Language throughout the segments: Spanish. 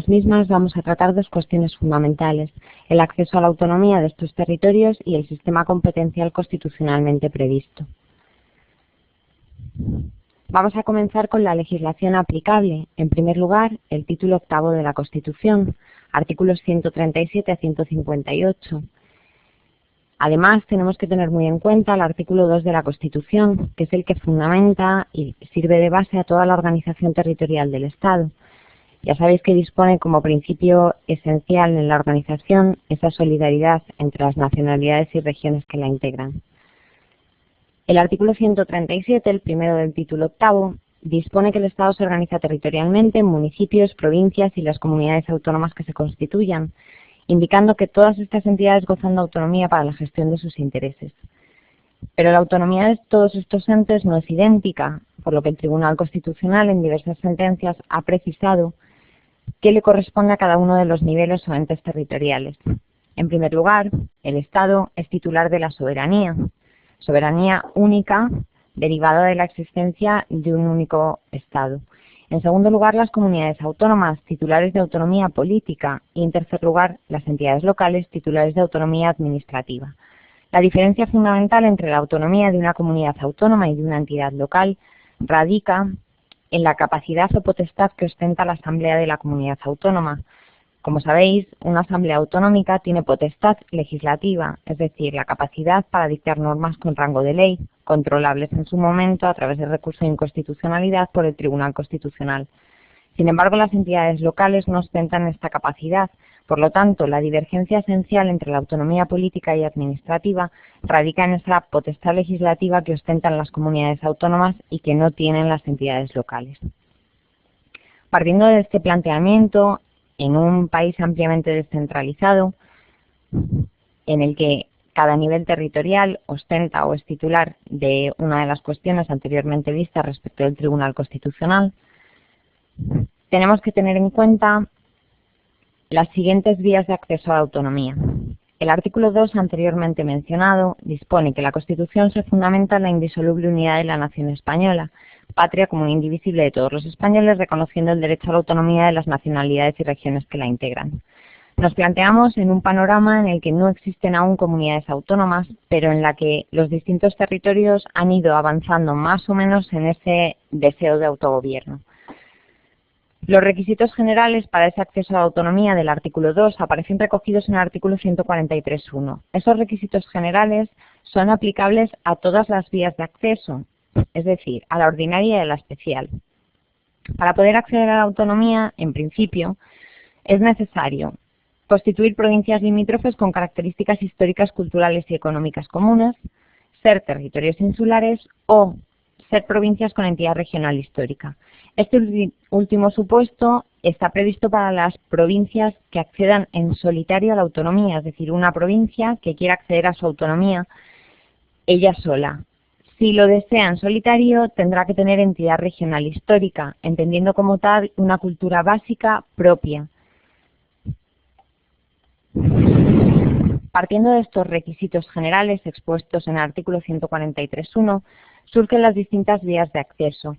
las mismas vamos a tratar dos cuestiones fundamentales: el acceso a la autonomía de estos territorios y el sistema competencial constitucionalmente previsto. Vamos a comenzar con la legislación aplicable. En primer lugar, el título octavo de la Constitución, artículos 137 a 158. Además, tenemos que tener muy en cuenta el artículo 2 de la Constitución, que es el que fundamenta y sirve de base a toda la organización territorial del Estado. Ya sabéis que dispone como principio esencial en la organización esa solidaridad entre las nacionalidades y regiones que la integran. El artículo 137, el primero del título octavo, dispone que el Estado se organiza territorialmente en municipios, provincias y las comunidades autónomas que se constituyan, indicando que todas estas entidades gozan de autonomía para la gestión de sus intereses. Pero la autonomía de todos estos entes no es idéntica, por lo que el Tribunal Constitucional en diversas sentencias ha precisado qué le corresponde a cada uno de los niveles o entes territoriales. En primer lugar, el Estado es titular de la soberanía única derivada de la existencia de un único Estado. En segundo lugar, las comunidades autónomas, titulares de autonomía política, y en tercer lugar, las entidades locales, titulares de autonomía administrativa. La diferencia fundamental entre la autonomía de una comunidad autónoma y de una entidad local radica en la capacidad o potestad que ostenta la Asamblea de la comunidad autónoma. Como sabéis, una asamblea autonómica tiene potestad legislativa, es decir, la capacidad para dictar normas con rango de ley, controlables en su momento a través de recurso de inconstitucionalidad por el Tribunal Constitucional. Sin embargo, las entidades locales no ostentan esta capacidad. Por lo tanto, la divergencia esencial entre la autonomía política y administrativa radica en esa potestad legislativa que ostentan las comunidades autónomas y que no tienen las entidades locales. Partiendo de este planteamiento, en un país ampliamente descentralizado, en el que cada nivel territorial ostenta o es titular de una de las cuestiones anteriormente vistas respecto del Tribunal Constitucional, tenemos que tener en cuenta las siguientes vías de acceso a la autonomía. El artículo 2 anteriormente mencionado dispone que la Constitución se fundamenta en la indisoluble unidad de la nación española, patria común indivisible de todos los españoles, reconociendo el derecho a la autonomía de las nacionalidades y regiones que la integran. Nos planteamos en un panorama en el que no existen aún comunidades autónomas, pero en la que los distintos territorios han ido avanzando más o menos en ese deseo de autogobierno. Los requisitos generales para ese acceso a la autonomía del artículo 2 aparecen recogidos en el artículo 143.1. Esos requisitos generales son aplicables a todas las vías de acceso, es decir, a la ordinaria y a la especial. Para poder acceder a la autonomía, en principio, es necesario constituir provincias limítrofes con características históricas, culturales y económicas comunes, ser territorios insulares o ser provincias con entidad regional histórica. Este último supuesto está previsto para las provincias que accedan en solitario a la autonomía, es decir, una provincia que quiera acceder a su autonomía ella sola. Si lo desea en solitario, tendrá que tener entidad regional histórica, entendiendo como tal una cultura básica propia. Partiendo de estos requisitos generales expuestos en el artículo 143.1, surgen las distintas vías de acceso,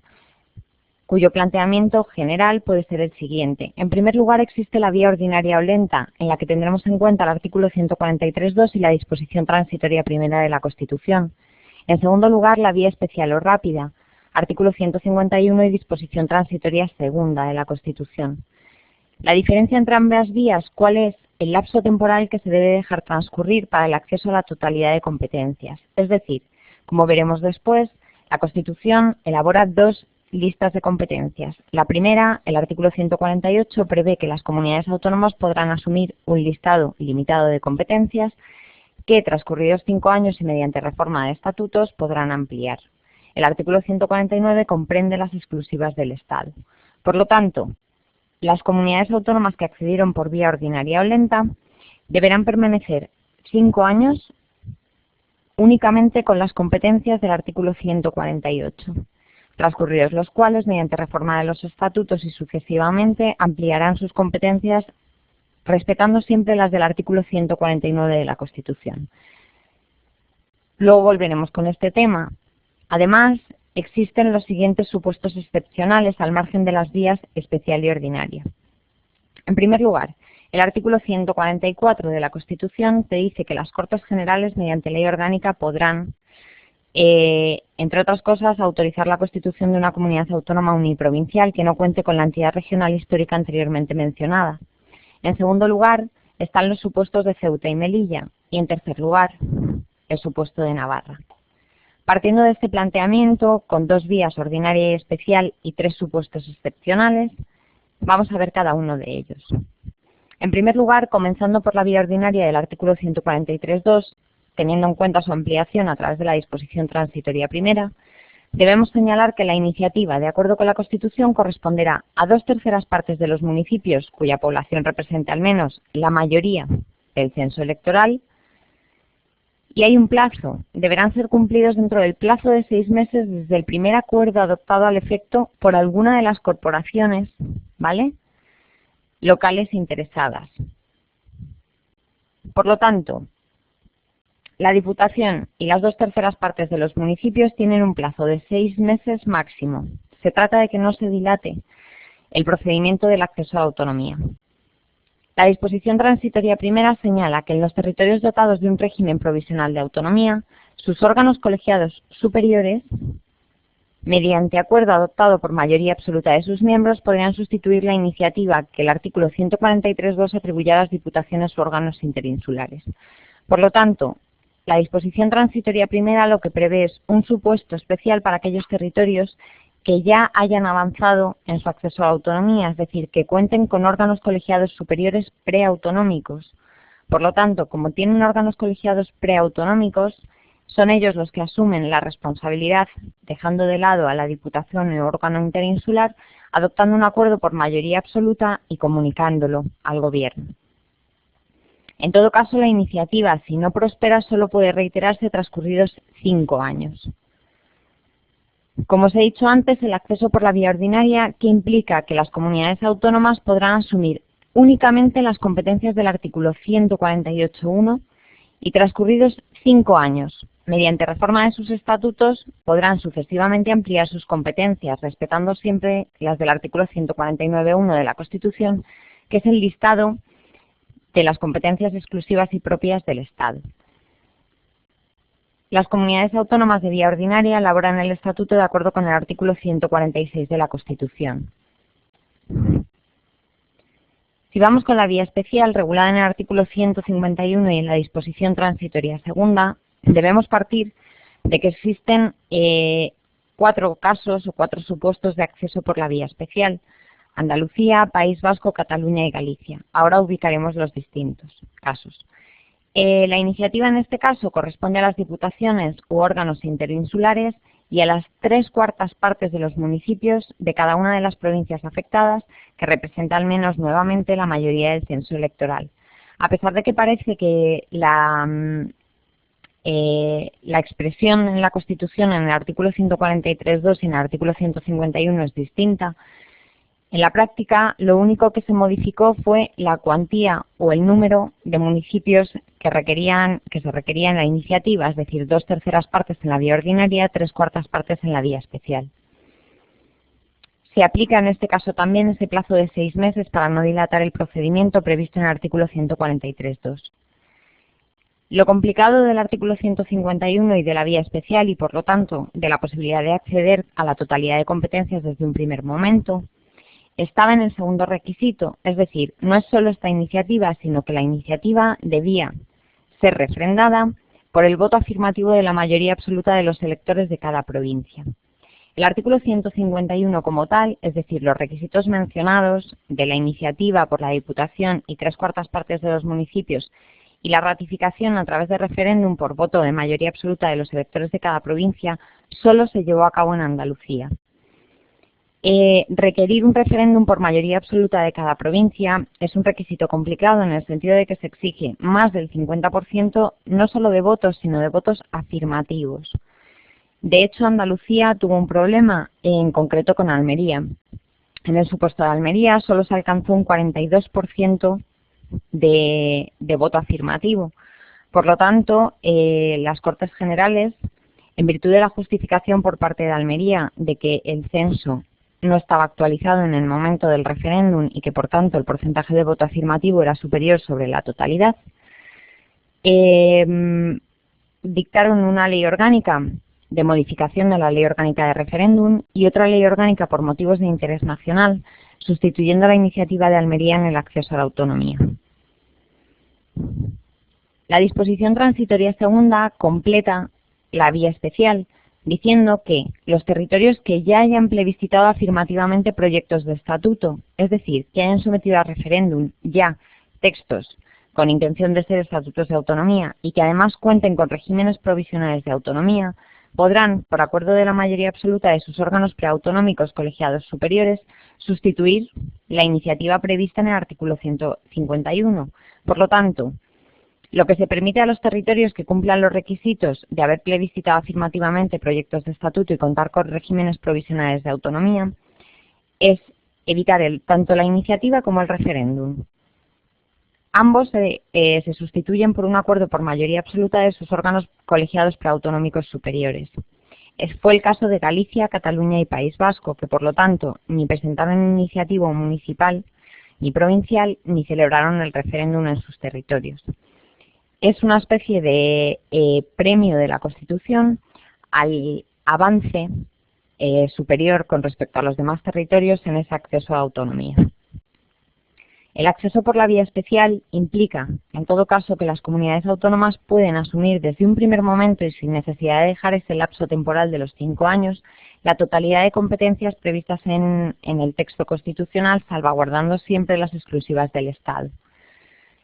cuyo planteamiento general puede ser el siguiente. En primer lugar, existe la vía ordinaria o lenta, en la que tendremos en cuenta el artículo 143.2 y la disposición transitoria primera de la Constitución. En segundo lugar, la vía especial o rápida, artículo 151 y disposición transitoria segunda de la Constitución. La diferencia entre ambas vías, ¿cuál es? El lapso temporal que se debe dejar transcurrir para el acceso a la totalidad de competencias. Es decir, como veremos después, la Constitución elabora dos listas de competencias. La primera, el artículo 148, prevé que las comunidades autónomas podrán asumir un listado ilimitado de competencias que, transcurridos 5 años y mediante reforma de estatutos, podrán ampliar. El artículo 149 comprende las exclusivas del Estado. Por lo tanto, las comunidades autónomas que accedieron por vía ordinaria o lenta deberán permanecer 5 años únicamente con las competencias del artículo 148, transcurridos los cuales, mediante reforma de los estatutos y sucesivamente, ampliarán sus competencias respetando siempre las del artículo 149 de la Constitución. Luego volveremos con este tema. Además, existen los siguientes supuestos excepcionales al margen de las vías especial y ordinaria. En primer lugar, el artículo 144 de la Constitución te dice que las Cortes Generales, mediante ley orgánica, podrán, entre otras cosas, autorizar la constitución de una comunidad autónoma uniprovincial que no cuente con la entidad regional histórica anteriormente mencionada. En segundo lugar, están los supuestos de Ceuta y Melilla. Y en tercer lugar, el supuesto de Navarra. Partiendo de este planteamiento, con dos vías, ordinaria y especial, y tres supuestos excepcionales, vamos a ver cada uno de ellos. En primer lugar, comenzando por la vía ordinaria del artículo 143.2, teniendo en cuenta su ampliación a través de la disposición transitoria primera, debemos señalar que la iniciativa, de acuerdo con la Constitución, corresponderá a 2/3 partes de los municipios cuya población represente al menos la mayoría del censo electoral, y hay un plazo. Deberán ser cumplidos dentro del plazo de 6 meses desde el primer acuerdo adoptado al efecto por alguna de las corporaciones, ¿vale?, locales interesadas. Por lo tanto, la Diputación y las 2/3 partes de los municipios tienen un plazo de 6 meses máximo. Se trata de que no se dilate el procedimiento del acceso a la autonomía. La disposición transitoria primera señala que en los territorios dotados de un régimen provisional de autonomía, sus órganos colegiados superiores, mediante acuerdo adoptado por mayoría absoluta de sus miembros, podrían sustituir la iniciativa que el artículo 143.2 atribuye a las diputaciones u órganos interinsulares. Por lo tanto, la disposición transitoria primera lo que prevé es un supuesto especial para aquellos territorios que ya hayan avanzado en su acceso a la autonomía, es decir, que cuenten con órganos colegiados superiores preautonómicos. Por lo tanto, como tienen órganos colegiados preautonómicos, son ellos los que asumen la responsabilidad, dejando de lado a la Diputación o órgano interinsular, adoptando un acuerdo por mayoría absoluta y comunicándolo al Gobierno. En todo caso, la iniciativa, si no prospera, solo puede reiterarse transcurridos 5 años. Como os he dicho antes, el acceso por la vía ordinaria, que implica que las comunidades autónomas podrán asumir únicamente las competencias del artículo 148.1 y transcurridos 5 años, mediante reforma de sus estatutos, podrán sucesivamente ampliar sus competencias, respetando siempre las del artículo 149.1 de la Constitución, que es el listado de las competencias exclusivas y propias del Estado. Las comunidades autónomas de vía ordinaria elaboran el estatuto de acuerdo con el artículo 146 de la Constitución. Si vamos con la vía especial, regulada en el artículo 151 y en la disposición transitoria segunda, debemos partir de que existen 4 casos o 4 supuestos de acceso por la vía especial: Andalucía, País Vasco, Cataluña y Galicia. Ahora ubicaremos los distintos casos. La iniciativa en este caso corresponde a las diputaciones u órganos interinsulares y a las 3/4 partes de los municipios de cada una de las provincias afectadas, que representa al menos nuevamente la mayoría del censo electoral. A pesar de que parece que la expresión en la Constitución en el artículo 143.2 y en el artículo 151 es distinta, en la práctica lo único que se modificó fue la cuantía o el número de municipios que se requería en la iniciativa, es decir, 2/3 partes en la vía ordinaria, 3/4 partes en la vía especial. Se aplica en este caso también ese plazo de 6 meses para no dilatar el procedimiento previsto en el artículo 143.2. Lo complicado del artículo 151 y de la vía especial, y por lo tanto de la posibilidad de acceder a la totalidad de competencias desde un primer momento, estaba en el segundo requisito, es decir, no es solo esta iniciativa, sino que la iniciativa debía ser refrendada por el voto afirmativo de la mayoría absoluta de los electores de cada provincia. El artículo 151 como tal, es decir, los requisitos mencionados de la iniciativa por la Diputación y 3/4 partes de los municipios y la ratificación a través de referéndum por voto de mayoría absoluta de los electores de cada provincia, solo se llevó a cabo en Andalucía. Requerir un referéndum por mayoría absoluta de cada provincia es un requisito complicado en el sentido de que se exige más del 50% no solo de votos, sino de votos afirmativos. De hecho, Andalucía tuvo un problema en concreto con Almería. En el supuesto de Almería solo se alcanzó un 42% de voto afirmativo. Por lo tanto, las Cortes Generales, en virtud de la justificación por parte de Almería de que el censo no estaba actualizado en el momento del referéndum y que por tanto el porcentaje de voto afirmativo era superior sobre la totalidad, dictaron una ley orgánica de modificación de la ley orgánica de referéndum y otra ley orgánica por motivos de interés nacional, sustituyendo la iniciativa de Almería en el acceso a la autonomía. La disposición transitoria segunda completa la vía especial, diciendo que los territorios que ya hayan plebiscitado afirmativamente proyectos de estatuto, es decir, que hayan sometido a referéndum ya textos con intención de ser estatutos de autonomía y que además cuenten con regímenes provisionales de autonomía, podrán, por acuerdo de la mayoría absoluta de sus órganos preautonómicos colegiados superiores, sustituir la iniciativa prevista en el artículo 151. Por lo tanto, lo que se permite a los territorios que cumplan los requisitos de haber plebiscitado afirmativamente proyectos de estatuto y contar con regímenes provisionales de autonomía es evitar tanto la iniciativa como el referéndum. Ambos se sustituyen por un acuerdo por mayoría absoluta de sus órganos colegiados preautonómicos superiores. Fue el caso de Galicia, Cataluña y País Vasco, que por lo tanto ni presentaron iniciativa municipal ni provincial ni celebraron el referéndum en sus territorios. Es una especie de premio de la Constitución al avance superior con respecto a los demás territorios en ese acceso a la autonomía. El acceso por la vía especial implica, en todo caso, que las comunidades autónomas pueden asumir desde un primer momento y sin necesidad de dejar ese lapso temporal de los 5 años, la totalidad de competencias previstas en el texto constitucional, salvaguardando siempre las exclusivas del Estado.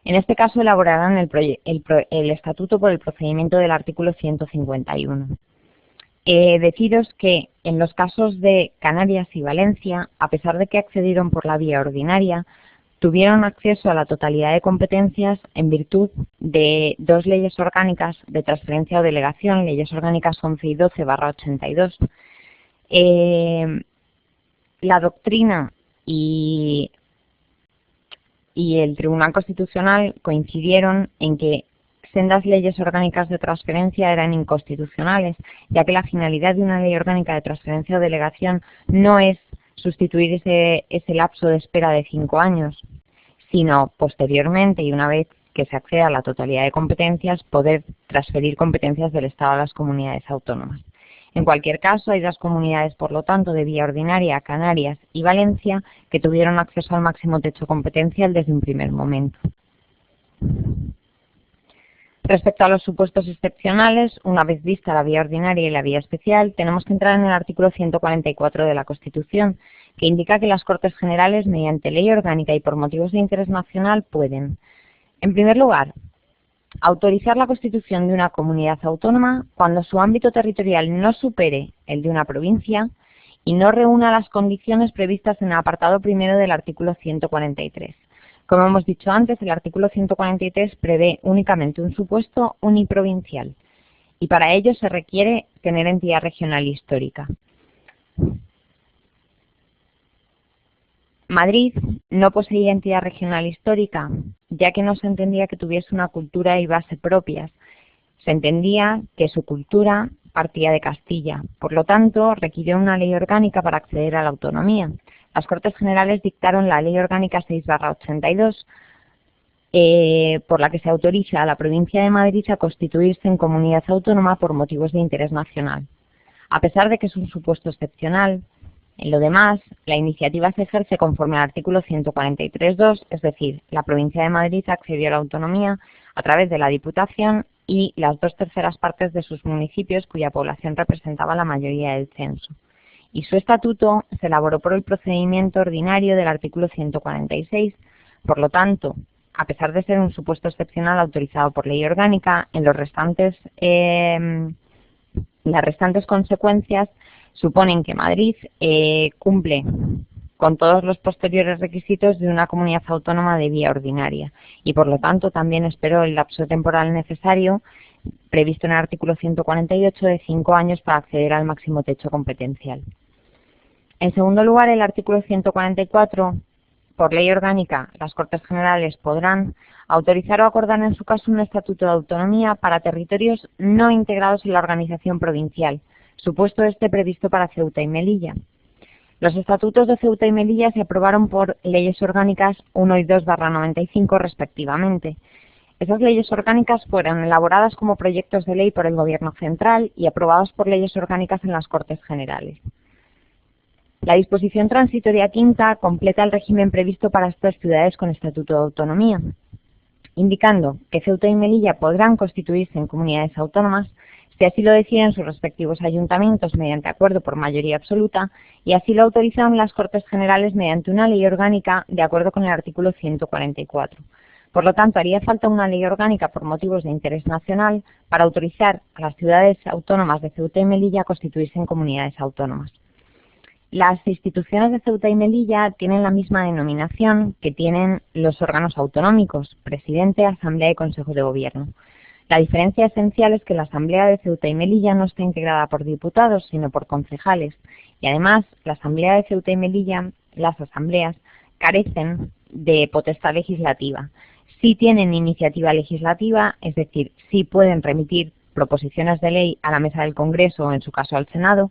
En este caso elaborarán el estatuto por el procedimiento del artículo 151. Deciros que en los casos de Canarias y Valencia, a pesar de que accedieron por la vía ordinaria, tuvieron acceso a la totalidad de competencias en virtud de 2 leyes orgánicas de transferencia o delegación, leyes orgánicas 11 y 12/82. La doctrina y el Tribunal Constitucional coincidieron en que sendas leyes orgánicas de transferencia eran inconstitucionales, ya que la finalidad de una ley orgánica de transferencia o delegación no es sustituir ese lapso de espera de 5 años, sino posteriormente y una vez que se acceda a la totalidad de competencias, poder transferir competencias del Estado a las comunidades autónomas. En cualquier caso, hay 2 comunidades, por lo tanto, de vía ordinaria, Canarias y Valencia, que tuvieron acceso al máximo techo competencial desde un primer momento. Respecto a los supuestos excepcionales, una vez vista la vía ordinaria y la vía especial, tenemos que entrar en el artículo 144 de la Constitución, que indica que las Cortes Generales, mediante ley orgánica y por motivos de interés nacional, pueden, en primer lugar, autorizar la constitución de una comunidad autónoma cuando su ámbito territorial no supere el de una provincia y no reúna las condiciones previstas en el apartado primero del artículo 143. Como hemos dicho antes, el artículo 143 prevé únicamente un supuesto uniprovincial y para ello se requiere tener entidad regional histórica. Madrid no poseía entidad regional histórica, ya que no se entendía que tuviese una cultura y base propias. Se entendía que su cultura partía de Castilla. Por lo tanto, requirió una ley orgánica para acceder a la autonomía. Las Cortes Generales dictaron la Ley Orgánica 6/82, por la que se autoriza a la provincia de Madrid a constituirse en comunidad autónoma por motivos de interés nacional. A pesar de que es un supuesto excepcional, en lo demás, la iniciativa se ejerce conforme al artículo 143.2, es decir, la provincia de Madrid accedió a la autonomía a través de la Diputación y las 2/3 partes de sus municipios cuya población representaba la mayoría del censo. Y su estatuto se elaboró por el procedimiento ordinario del artículo 146. Por lo tanto, a pesar de ser un supuesto excepcional autorizado por ley orgánica, en las restantes consecuencias suponen que Madrid cumple con todos los posteriores requisitos de una comunidad autónoma de vía ordinaria y por lo tanto también esperó el lapso temporal necesario previsto en el artículo 148 de 5 años para acceder al máximo techo competencial. En segundo lugar, el artículo 144, por ley orgánica, las Cortes Generales podrán autorizar o acordar en su caso un estatuto de autonomía para territorios no integrados en la organización provincial, supuesto este previsto para Ceuta y Melilla. Los estatutos de Ceuta y Melilla se aprobaron por leyes orgánicas 1 y 2/95 respectivamente. Esas leyes orgánicas fueron elaboradas como proyectos de ley por el Gobierno central y aprobados por leyes orgánicas en las Cortes Generales. La disposición transitoria quinta completa el régimen previsto para estas ciudades con estatuto de autonomía, indicando que Ceuta y Melilla podrán constituirse en comunidades autónomas si así lo deciden sus respectivos ayuntamientos mediante acuerdo por mayoría absoluta y así lo autorizaron las Cortes Generales mediante una ley orgánica de acuerdo con el artículo 144. Por lo tanto, haría falta una ley orgánica por motivos de interés nacional para autorizar a las ciudades autónomas de Ceuta y Melilla a constituirse en comunidades autónomas. Las instituciones de Ceuta y Melilla tienen la misma denominación que tienen los órganos autonómicos, presidente, asamblea y consejo de gobierno. La diferencia esencial es que la asamblea de Ceuta y Melilla no está integrada por diputados, sino por concejales. Y además, la asamblea de Ceuta y Melilla, las asambleas, carecen de potestad legislativa. Sí tienen iniciativa legislativa, es decir, sí pueden remitir proposiciones de ley a la mesa del Congreso o en su caso al Senado,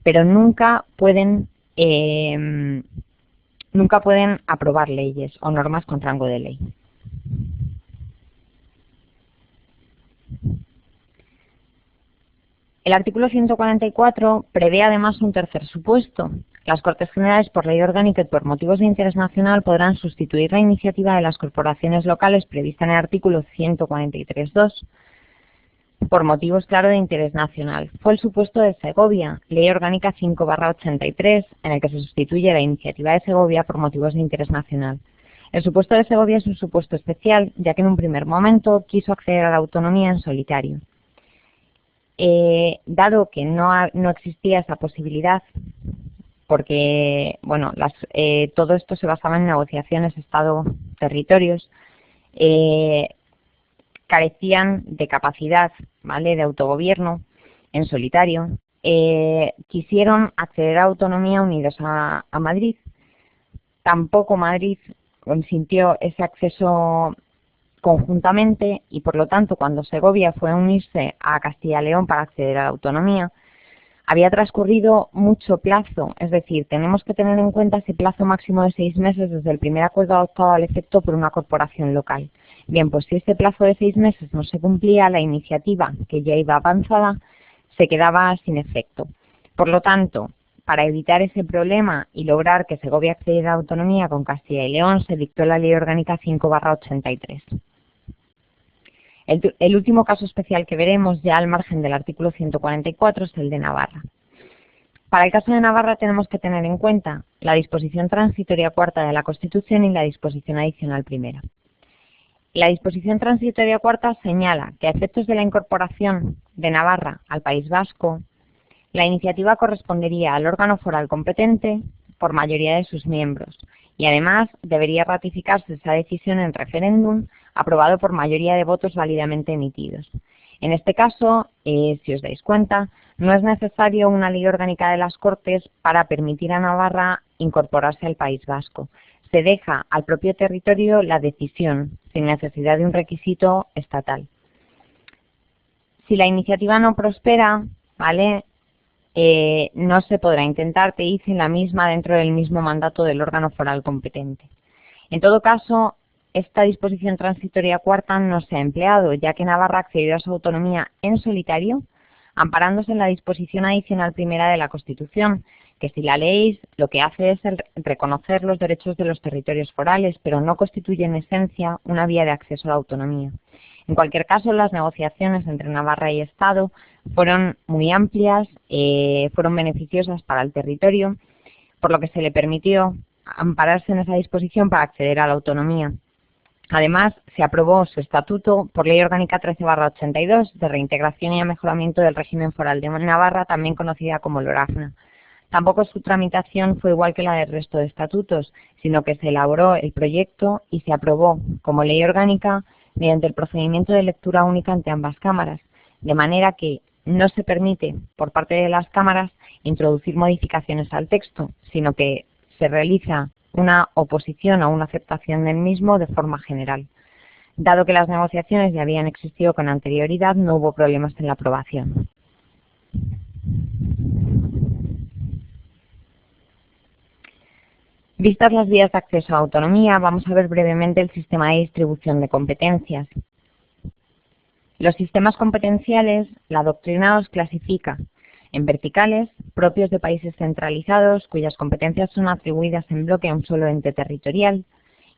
pero nunca pueden aprobar leyes o normas con rango de ley. El artículo 144 prevé además un tercer supuesto. Las Cortes Generales, por ley orgánica y por motivos de interés nacional, podrán sustituir la iniciativa de las corporaciones locales prevista en el artículo 143.2 por motivos, claro, de interés nacional. Fue el supuesto de Segovia, Ley Orgánica 5/83, en el que se sustituye la iniciativa de Segovia por motivos de interés nacional. El supuesto de Segovia es un supuesto especial, ya que en un primer momento quiso acceder a la autonomía en solitario. Dado que no existía esa posibilidad, porque bueno, todo esto se basaba en negociaciones Estado-territorios, carecían de capacidad, ¿vale?, de autogobierno en solitario, quisieron acceder a autonomía unidos a Madrid. Tampoco Madrid consintió ese acceso conjuntamente y por lo tanto cuando Segovia fue a unirse a Castilla y León para acceder a la autonomía, había transcurrido mucho plazo, es decir, tenemos que tener en cuenta ese plazo máximo de 6 meses desde el primer acuerdo adoptado al efecto por una corporación local. Bien, pues si este plazo de 6 meses no se cumplía, la iniciativa, que ya iba avanzada, se quedaba sin efecto. Por lo tanto, para evitar ese problema y lograr que Segovia accediera a la autonomía con Castilla y León, se dictó la Ley Orgánica 5/83. El último caso especial que veremos, ya al margen del artículo 144, es el de Navarra. Para el caso de Navarra tenemos que tener en cuenta la disposición transitoria cuarta de la Constitución y la disposición adicional primera. La disposición transitoria cuarta señala que a efectos de la incorporación de Navarra al País Vasco, la iniciativa correspondería al órgano foral competente por mayoría de sus miembros y además debería ratificarse esa decisión en referéndum aprobado por mayoría de votos válidamente emitidos. En este caso, si os dais cuenta, no es necesario una ley orgánica de las Cortes para permitir a Navarra incorporarse al País Vasco. Se deja al propio territorio la decisión, sin necesidad de un requisito estatal. Si la iniciativa no prospera, ¿vale?, no se podrá intentar, te hice la misma dentro del mismo mandato del órgano foral competente. En todo caso, esta disposición transitoria cuarta no se ha empleado, ya que Navarra accedió a su autonomía en solitario, amparándose en la disposición adicional primera de la Constitución, que si la leéis, lo que hace es reconocer los derechos de los territorios forales, pero no constituye en esencia una vía de acceso a la autonomía. En cualquier caso, las negociaciones entre Navarra y Estado fueron muy amplias, fueron beneficiosas para el territorio, por lo que se le permitió ampararse en esa disposición para acceder a la autonomía. Además, se aprobó su estatuto por Ley Orgánica 13/82 de reintegración y mejoramiento del régimen foral de Navarra, también conocida como LORAFNA. Tampoco su tramitación fue igual que la del resto de estatutos, sino que se elaboró el proyecto y se aprobó como ley orgánica mediante el procedimiento de lectura única ante ambas cámaras, de manera que no se permite por parte de las cámaras introducir modificaciones al texto, sino que se realiza una oposición o una aceptación del mismo de forma general. Dado que las negociaciones ya habían existido con anterioridad, no hubo problemas en la aprobación. Vistas las vías de acceso a autonomía, vamos a ver brevemente el sistema de distribución de competencias. Los sistemas competenciales, la doctrina los clasifica en verticales, propios de países centralizados, cuyas competencias son atribuidas en bloque a un solo ente territorial,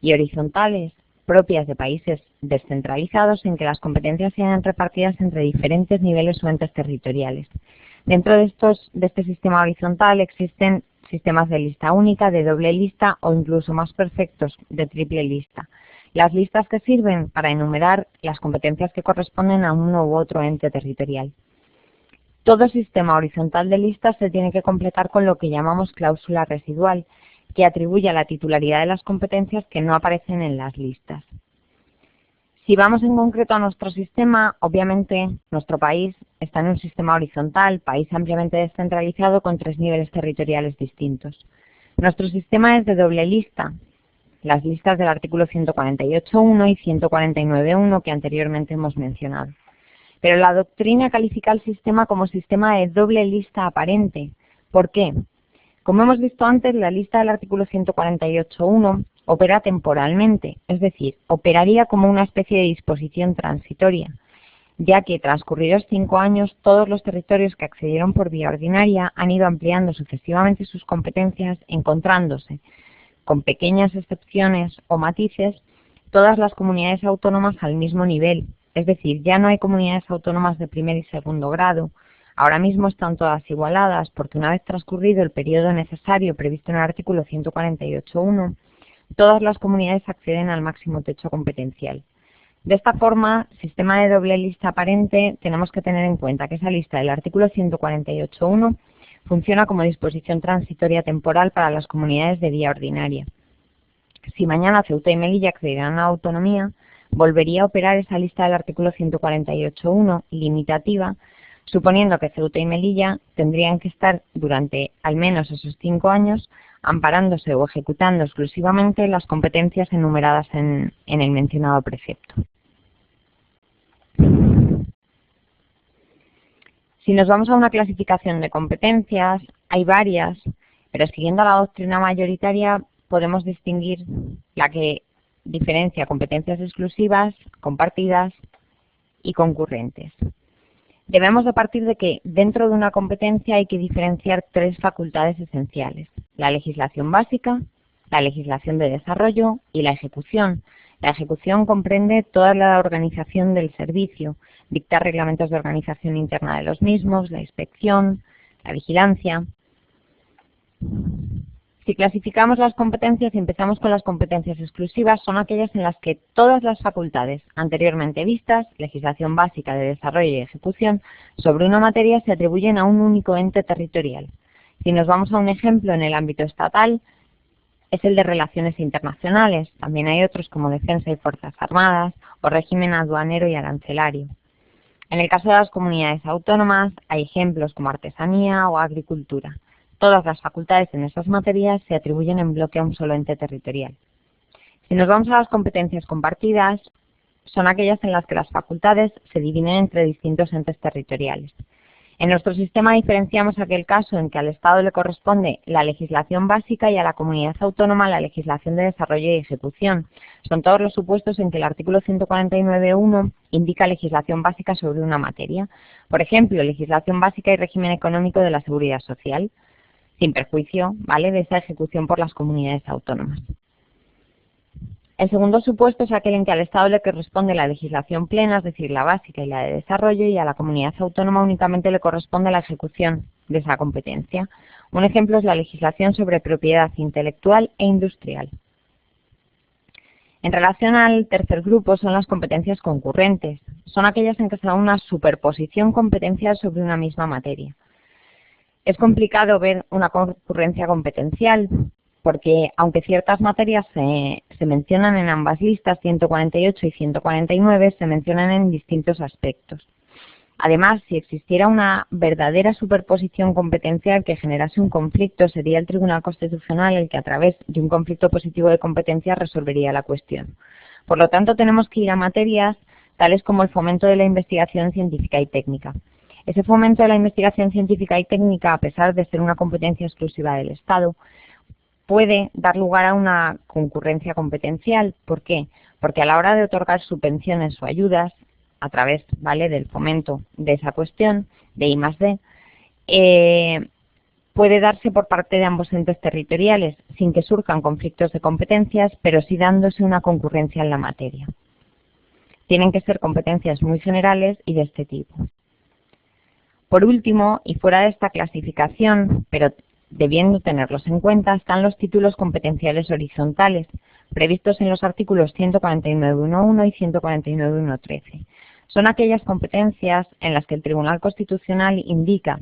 y horizontales, propias de países descentralizados en que las competencias sean repartidas entre diferentes niveles o entes territoriales. Dentro de este sistema horizontal existen sistemas de lista única, de doble lista o incluso más perfectos, de triple lista. Las listas que sirven para enumerar las competencias que corresponden a uno u otro ente territorial. Todo sistema horizontal de listas se tiene que completar con lo que llamamos cláusula residual, que atribuye la titularidad de las competencias que no aparecen en las listas. Si vamos en concreto a nuestro sistema, obviamente nuestro país está en un sistema horizontal, país ampliamente descentralizado con 3 niveles territoriales distintos. Nuestro sistema es de doble lista, las listas del artículo 148.1 y 149.1 que anteriormente hemos mencionado. Pero la doctrina califica el sistema como sistema de doble lista aparente. ¿Por qué? Como hemos visto antes, la lista del artículo 148.1 opera temporalmente, es decir, operaría como una especie de disposición transitoria, ya que transcurridos 5 años todos los territorios que accedieron por vía ordinaria han ido ampliando sucesivamente sus competencias, encontrándose, con pequeñas excepciones o matices, todas las comunidades autónomas al mismo nivel, es decir, ya no hay comunidades autónomas de primer y segundo grado. Ahora mismo están todas igualadas porque una vez transcurrido el periodo necesario previsto en el artículo 148.1, todas las comunidades acceden al máximo techo competencial. De esta forma, sistema de doble lista aparente, tenemos que tener en cuenta que esa lista del artículo 148.1 funciona como disposición transitoria temporal para las comunidades de vía ordinaria. Si mañana Ceuta y Melilla accedieran a la autonomía, volvería a operar esa lista del artículo 148.1 limitativa, suponiendo que Ceuta y Melilla tendrían que estar durante al menos esos 5 años amparándose o ejecutando exclusivamente las competencias enumeradas en el mencionado precepto. Si nos vamos a una clasificación de competencias, hay varias, pero siguiendo la doctrina mayoritaria podemos distinguir la que diferencia competencias exclusivas, compartidas y concurrentes. Debemos de partir de que dentro de una competencia hay que diferenciar 3 facultades esenciales: la legislación básica, la legislación de desarrollo y la ejecución. La ejecución comprende toda la organización del servicio, dictar reglamentos de organización interna de los mismos, la inspección, la vigilancia. Si clasificamos las competencias y empezamos con las competencias exclusivas, son aquellas en las que todas las facultades anteriormente vistas, legislación básica de desarrollo y ejecución, sobre una materia se atribuyen a un único ente territorial. Si nos vamos a un ejemplo en el ámbito estatal, es el de relaciones internacionales. También hay otros como defensa y fuerzas armadas o régimen aduanero y arancelario. En el caso de las comunidades autónomas hay ejemplos como artesanía o agricultura. Todas las facultades en esas materias se atribuyen en bloque a un solo ente territorial. Si nos vamos a las competencias compartidas, son aquellas en las que las facultades se dividen entre distintos entes territoriales. En nuestro sistema diferenciamos aquel caso en que al Estado le corresponde la legislación básica y a la comunidad autónoma la legislación de desarrollo y ejecución. Son todos los supuestos en que el artículo 149.1 indica legislación básica sobre una materia. Por ejemplo, legislación básica y régimen económico de la seguridad social, sin perjuicio, ¿vale?, de esa ejecución por las comunidades autónomas. El segundo supuesto es aquel en que al Estado le corresponde la legislación plena, es decir, la básica y la de desarrollo, y a la comunidad autónoma únicamente le corresponde la ejecución de esa competencia. Un ejemplo es la legislación sobre propiedad intelectual e industrial. En relación al tercer grupo son las competencias concurrentes. Son aquellas en que se da una superposición competencial sobre una misma materia. Es complicado ver una concurrencia competencial, porque aunque ciertas materias se mencionan en ambas listas, 148 y 149, se mencionan en distintos aspectos. Además, si existiera una verdadera superposición competencial que generase un conflicto, sería el Tribunal Constitucional el que a través de un conflicto positivo de competencia resolvería la cuestión. Por lo tanto, tenemos que ir a materias tales como el fomento de la investigación científica y técnica. Ese fomento de la investigación científica y técnica, a pesar de ser una competencia exclusiva del Estado, puede dar lugar a una concurrencia competencial. ¿Por qué? Porque a la hora de otorgar subvenciones o ayudas, a través, ¿vale?, del fomento de esa cuestión, de I+D, puede darse por parte de ambos entes territoriales, sin que surjan conflictos de competencias, pero sí dándose una concurrencia en la materia. Tienen que ser competencias muy generales y de este tipo. Por último, y fuera de esta clasificación, pero debiendo tenerlos en cuenta, están los títulos competenciales horizontales, previstos en los artículos 149.1.1 y 149.1.13. Son aquellas competencias en las que el Tribunal Constitucional indica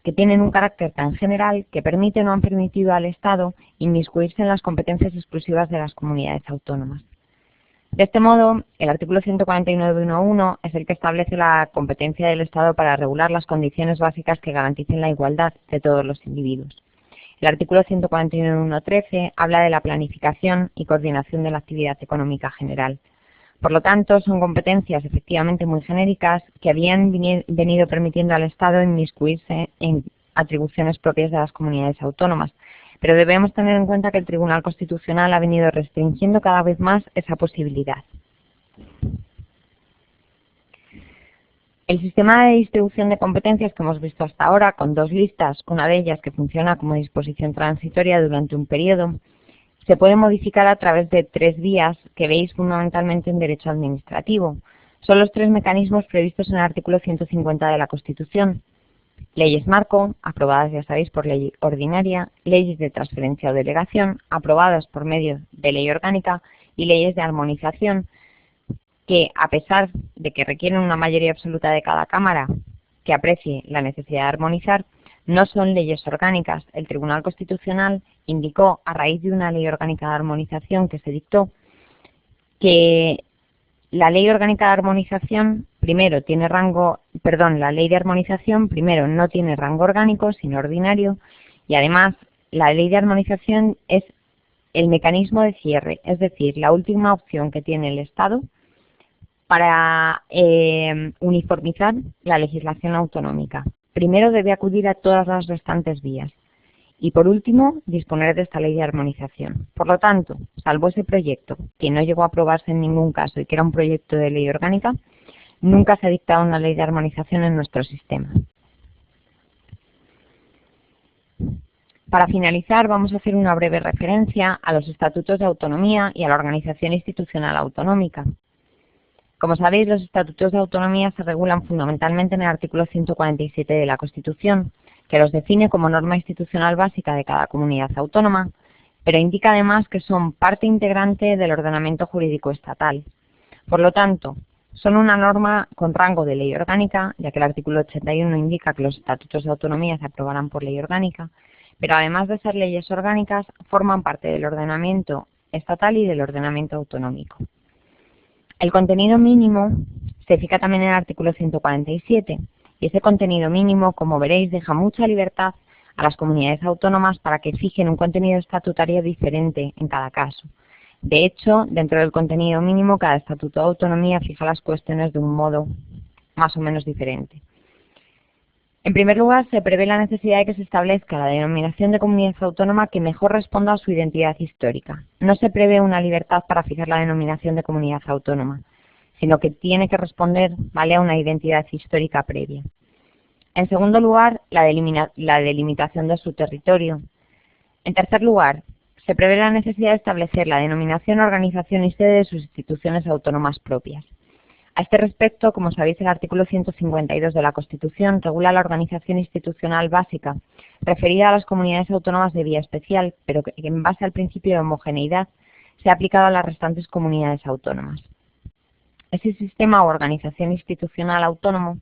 que tienen un carácter tan general que permiten o han permitido al Estado inmiscuirse en las competencias exclusivas de las comunidades autónomas. De este modo, el artículo 149.1.1 es el que establece la competencia del Estado para regular las condiciones básicas que garanticen la igualdad de todos los individuos. El artículo 149.1.13 habla de la planificación y coordinación de la actividad económica general. Por lo tanto, son competencias efectivamente muy genéricas que habían venido permitiendo al Estado inmiscuirse en atribuciones propias de las comunidades autónomas. Pero debemos tener en cuenta que el Tribunal Constitucional ha venido restringiendo cada vez más esa posibilidad. El sistema de distribución de competencias que hemos visto hasta ahora, con dos listas, una de ellas que funciona como disposición transitoria durante un periodo, se puede modificar a través de tres vías que veis fundamentalmente en derecho administrativo. Son los tres mecanismos previstos en el artículo 150 de la Constitución. Leyes marco, aprobadas, ya sabéis, por ley ordinaria, leyes de transferencia o delegación, aprobadas por medio de ley orgánica, y leyes de armonización, que a pesar de que requieren una mayoría absoluta de cada Cámara que aprecie la necesidad de armonizar, no son leyes orgánicas. El Tribunal Constitucional indicó, a raíz de una ley orgánica de armonización que se dictó, que la ley orgánica de armonización primero tiene rango, la ley de armonización primero no tiene rango orgánico, sino ordinario, y además la ley de armonización es el mecanismo de cierre, es decir, la última opción que tiene el Estado para uniformizar la legislación autonómica. Primero debe acudir a todas las restantes vías y, por último, disponer de esta ley de armonización. Por lo tanto, salvo ese proyecto, que no llegó a aprobarse en ningún caso y que era un proyecto de ley orgánica, nunca se ha dictado una ley de armonización en nuestro sistema. Para finalizar, vamos a hacer una breve referencia a los estatutos de autonomía y a la organización institucional autonómica. Como sabéis, los estatutos de autonomía se regulan fundamentalmente en el artículo 147 de la Constitución, que los define como norma institucional básica de cada comunidad autónoma, pero indica además que son parte integrante del ordenamiento jurídico estatal. Por lo tanto, son una norma con rango de ley orgánica, ya que el artículo 81 indica que los estatutos de autonomía se aprobarán por ley orgánica, pero además de ser leyes orgánicas, forman parte del ordenamiento estatal y del ordenamiento autonómico. El contenido mínimo se fija también en el artículo 147, y ese contenido mínimo, como veréis, deja mucha libertad a las comunidades autónomas para que fijen un contenido estatutario diferente en cada caso. De hecho, dentro del contenido mínimo, cada estatuto de autonomía fija las cuestiones de un modo más o menos diferente. En primer lugar, se prevé la necesidad de que se establezca la denominación de comunidad autónoma que mejor responda a su identidad histórica. No se prevé una libertad para fijar la denominación de comunidad autónoma, sino que tiene que responder, ¿vale?, a una identidad histórica previa. En segundo lugar, la delimitación de su territorio. En tercer lugar, se prevé la necesidad de establecer la denominación, organización y sede de sus instituciones autónomas propias. A este respecto, como sabéis, el artículo 152 de la Constitución regula la organización institucional básica, referida a las comunidades autónomas de vía especial, pero que en base al principio de homogeneidad se ha aplicado a las restantes comunidades autónomas. Ese sistema o organización institucional autónomo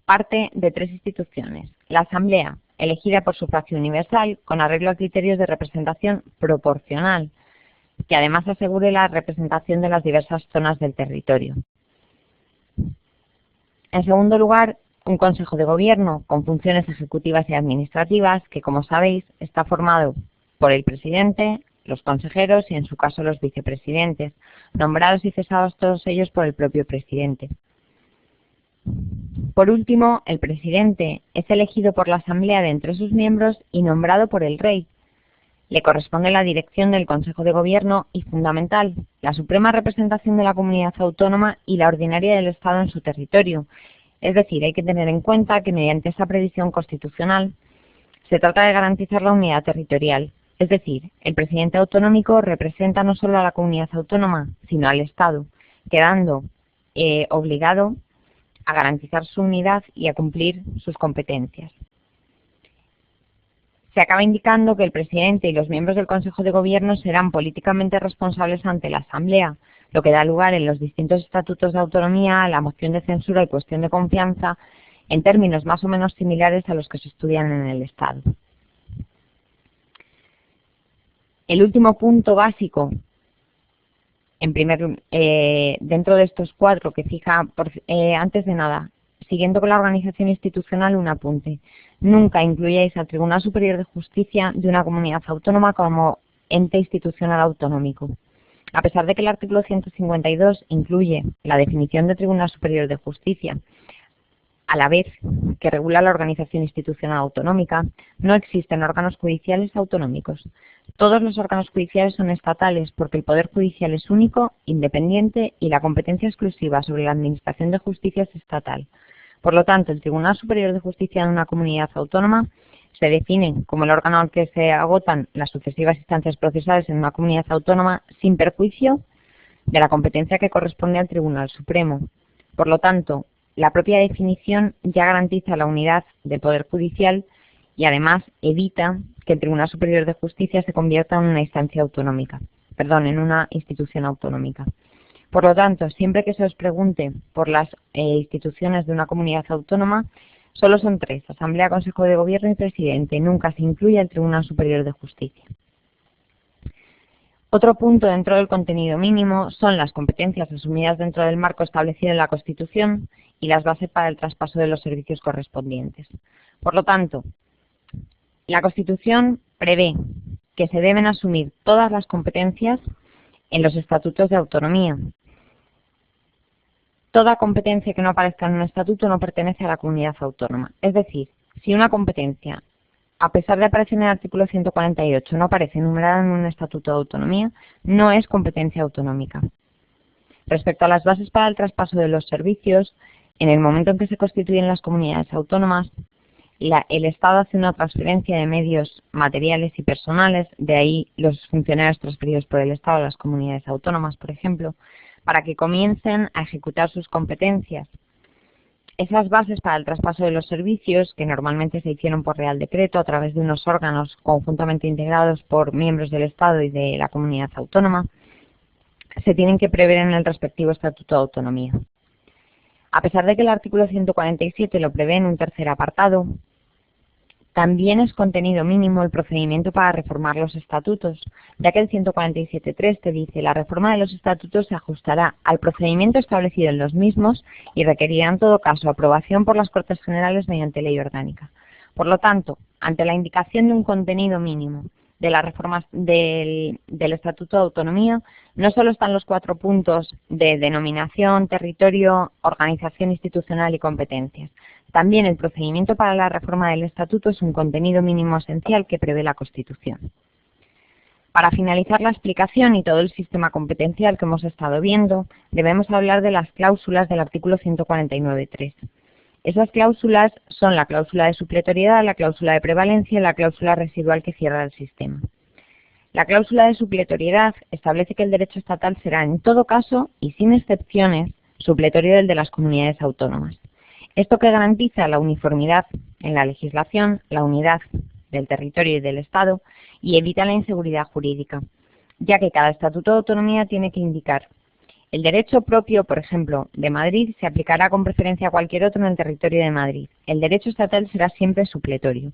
parte de tres instituciones: la Asamblea, elegida por sufragio universal, con arreglo a criterios de representación proporcional, que además asegure la representación de las diversas zonas del territorio. En segundo lugar, un Consejo de Gobierno con funciones ejecutivas y administrativas que, como sabéis, está formado por el presidente, los consejeros y, en su caso, los vicepresidentes, nombrados y cesados todos ellos por el propio presidente. Por último, el presidente es elegido por la Asamblea de entre sus miembros y nombrado por el Rey. Le corresponde la dirección del Consejo de Gobierno y, fundamental, la suprema representación de la comunidad autónoma y la ordinaria del Estado en su territorio. Es decir, hay que tener en cuenta que mediante esa previsión constitucional se trata de garantizar la unidad territorial. Es decir, el presidente autonómico representa no solo a la comunidad autónoma, sino al Estado, quedando obligado a garantizar su unidad y a cumplir sus competencias. Se acaba indicando que el presidente y los miembros del Consejo de Gobierno serán políticamente responsables ante la Asamblea, lo que da lugar en los distintos estatutos de autonomía a la moción de censura y cuestión de confianza en términos más o menos similares a los que se estudian en el Estado. El último punto básico dentro de estos cuatro que fija, antes de nada, siguiendo con la organización institucional, un apunte. Nunca incluyáis al Tribunal Superior de Justicia de una comunidad autónoma como ente institucional autonómico. A pesar de que el artículo 152 incluye la definición de Tribunal Superior de Justicia, a la vez que regula la organización institucional autonómica, no existen órganos judiciales autonómicos. Todos los órganos judiciales son estatales porque el Poder Judicial es único, independiente y la competencia exclusiva sobre la administración de justicia es estatal. Por lo tanto, el Tribunal Superior de Justicia de una comunidad autónoma se define como el órgano al que se agotan las sucesivas instancias procesales en una comunidad autónoma sin perjuicio de la competencia que corresponde al Tribunal Supremo. Por lo tanto, la propia definición ya garantiza la unidad del Poder Judicial y además evita que el Tribunal Superior de Justicia se convierta en una instancia autonómica, en una institución autonómica. Por lo tanto, siempre que se os pregunte por las instituciones de una comunidad autónoma, solo son tres: Asamblea, Consejo de Gobierno y Presidente. Nunca se incluye el Tribunal Superior de Justicia. Otro punto dentro del contenido mínimo son las competencias asumidas dentro del marco establecido en la Constitución y las bases para el traspaso de los servicios correspondientes. Por lo tanto, la Constitución prevé que se deben asumir todas las competencias en los estatutos de autonomía. Toda competencia que no aparezca en un estatuto no pertenece a la comunidad autónoma. Es decir, si una competencia, a pesar de aparecer en el artículo 148, no aparece enumerada en un estatuto de autonomía, no es competencia autonómica. Respecto a las bases para el traspaso de los servicios, en el momento en que se constituyen las comunidades autónomas, el Estado hace una transferencia de medios materiales y personales, de ahí los funcionarios transferidos por el Estado a las comunidades autónomas, por ejemplo, para que comiencen a ejecutar sus competencias. Esas bases para el traspaso de los servicios, que normalmente se hicieron por Real Decreto a través de unos órganos conjuntamente integrados por miembros del Estado y de la comunidad autónoma, se tienen que prever en el respectivo Estatuto de Autonomía. A pesar de que el artículo 147 lo prevé en un tercer apartado, también es contenido mínimo el procedimiento para reformar los estatutos, ya que el 147.3 te dice: la reforma de los estatutos se ajustará al procedimiento establecido en los mismos y requerirá en todo caso aprobación por las Cortes Generales mediante ley orgánica. Por lo tanto, ante la indicación de un contenido mínimo de las reformas del Estatuto de Autonomía, no solo están los 4 puntos de denominación, territorio, organización institucional y competencias. También el procedimiento para la reforma del Estatuto es un contenido mínimo esencial que prevé la Constitución. Para finalizar la explicación y todo el sistema competencial que hemos estado viendo, debemos hablar de las cláusulas del artículo 149.3. Esas cláusulas son la cláusula de supletoriedad, la cláusula de prevalencia y la cláusula residual que cierra el sistema. La cláusula de supletoriedad establece que el derecho estatal será en todo caso y sin excepciones supletorio del de las comunidades autónomas. Esto que garantiza la uniformidad en la legislación, la unidad del territorio y del Estado y evita la inseguridad jurídica, ya que cada estatuto de autonomía tiene que indicar: el derecho propio, por ejemplo, de Madrid se aplicará con preferencia a cualquier otro en el territorio de Madrid. El derecho estatal será siempre supletorio.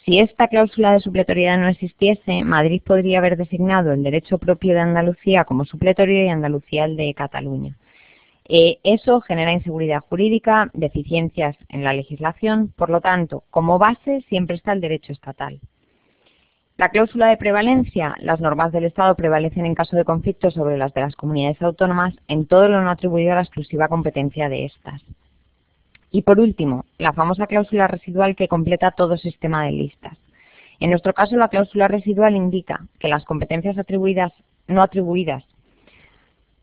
Si esta cláusula de supletoriedad no existiese, Madrid podría haber designado el derecho propio de Andalucía como supletorio y Andalucía el de Cataluña. Eso genera inseguridad jurídica, deficiencias en la legislación, por lo tanto, como base siempre está el derecho estatal. La cláusula de prevalencia: las normas del Estado prevalecen en caso de conflicto sobre las de las comunidades autónomas en todo lo no atribuido a la exclusiva competencia de estas. Y por último, la famosa cláusula residual que completa todo sistema de listas. En nuestro caso, la cláusula residual indica que las competencias no atribuidas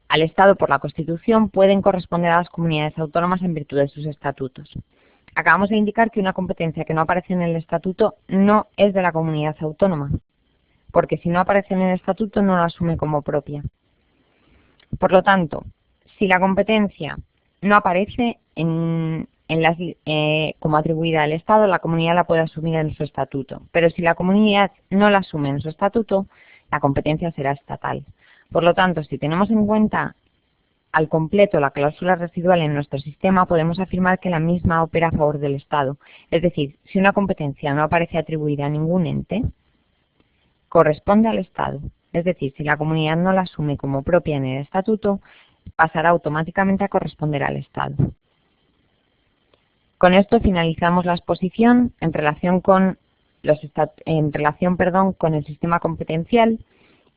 al Estado por la Constitución pueden corresponder a las comunidades autónomas en virtud de sus estatutos. Acabamos de indicar que una competencia que no aparece en el estatuto no es de la comunidad autónoma, porque si no aparece en el estatuto no la asume como propia. Por lo tanto, si la competencia no aparece como atribuida al Estado, la comunidad la puede asumir en su estatuto. Pero si la comunidad no la asume en su estatuto, la competencia será estatal. Por lo tanto, si tenemos en cuenta al completo la cláusula residual en nuestro sistema, podemos afirmar que la misma opera a favor del Estado. Es decir, si una competencia no aparece atribuida a ningún ente, corresponde al Estado. Es decir, si la comunidad no la asume como propia en el estatuto, pasará automáticamente a corresponder al Estado. Con esto finalizamos la exposición en relación con el sistema competencial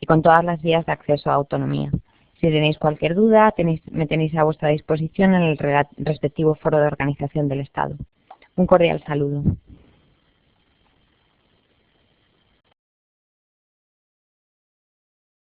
y con todas las vías de acceso a autonomía. Si tenéis cualquier duda, me tenéis a vuestra disposición en el respectivo foro de organización del Estado. Un cordial saludo.